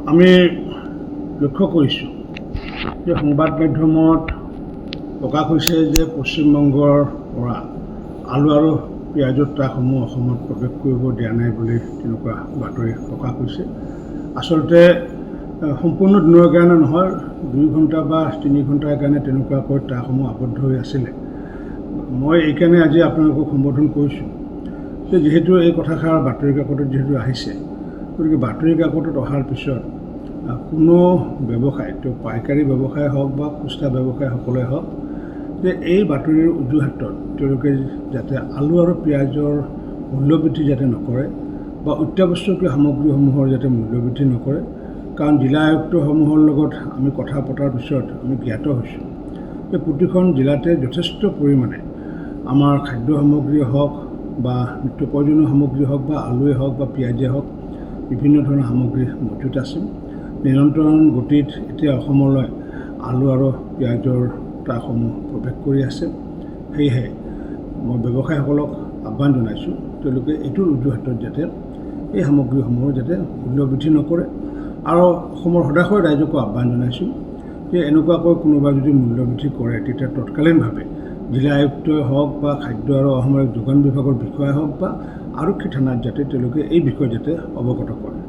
আমি লক্ষ্য কৰিছোঁ যে সংবাদ মাধ্যমত প্ৰকাশ হৈছে যে পশ্চিমবংগৰ পৰা আলু আৰু পিঁয়াজৰ ট্ৰাকসমূহ অসমত প্ৰৱেশ কৰিব দিয়া নাই বুলি তেনেকুৱা বাতৰি প্ৰকাশ হৈছে। আচলতে সম্পূৰ্ণ দিনৰ কাৰণে নহয়, 2 ঘণ্টা বা 3 ঘণ্টাৰ কাৰণে তেনেকুৱাকৈ ট্ৰাকসমূহ আবদ্ধ হৈ আছিলে। মই এইকাৰণে আজি আপোনালোকক সম্বোধন কৰিছোঁ যে যিহেতু এই কথাষাৰ বাতৰি কাকতত যিহেতু আহিছে, গতিকে বাতৰি কাকতত অহাৰ পিছত কোনো ব্যৱসায়, তেওঁ পাইকাৰী ব্যৱসায় হওক বা খুচুৰা ব্যৱসায়ীসকলে হওক, যে এই বাতৰিৰ অজুহাতত তেওঁলোকে যাতে আলু আৰু পিঁয়াজৰ মূল্যবৃদ্ধি যাতে নকৰে বা অত্যাৱশ্যকীয় সামগ্ৰীসমূহৰ যাতে মূল্যবৃদ্ধি নকৰে। কাৰণ জিলা আয়ুক্তসমূহৰ লগত আমি কথা পতাৰ পিছত আমি জ্ঞাত হৈছোঁ যে প্ৰতিখন জিলাতে যথেষ্ট পৰিমাণে আমাৰ খাদ্য সামগ্ৰী হওক বা নিত্য প্ৰয়োজনীয় সামগ্ৰী হওক বা আলুৱে হওক বা পিঁয়াজে হওক, বিভিন্ন ধৰণৰ সামগ্ৰী মজুত আছে। নিৰন্তৰ গতিত এতিয়া অসমলৈ আলু আৰু পিঁয়াজৰ ট্ৰাকসমূহ প্ৰৱেশ কৰি আছে। সেয়েহে মই ব্যৱসায়ীসকলক আহ্বান জনাইছোঁ, তেওঁলোকে এইটোৰ অজুহাতত যাতে এই সামগ্ৰীসমূহৰ যাতে মূল্য বৃদ্ধি নকৰে। আৰু অসমৰ সদাশয় ৰাইজকো আহ্বান জনাইছোঁ যে এনেকুৱাকৈ কোনোবা যদি মূল্য বৃদ্ধি কৰে তেতিয়া তৎকালীনভাৱে জিলা আয়ুক্তই হওক বা খাদ্য আৰু অসামৰিক যোগান বিভাগৰ বিষয়াই হওক বা আৰক্ষী থানাত যাতে তেওঁলোকে এই বিষয়ে যাতে অৱগত কৰে।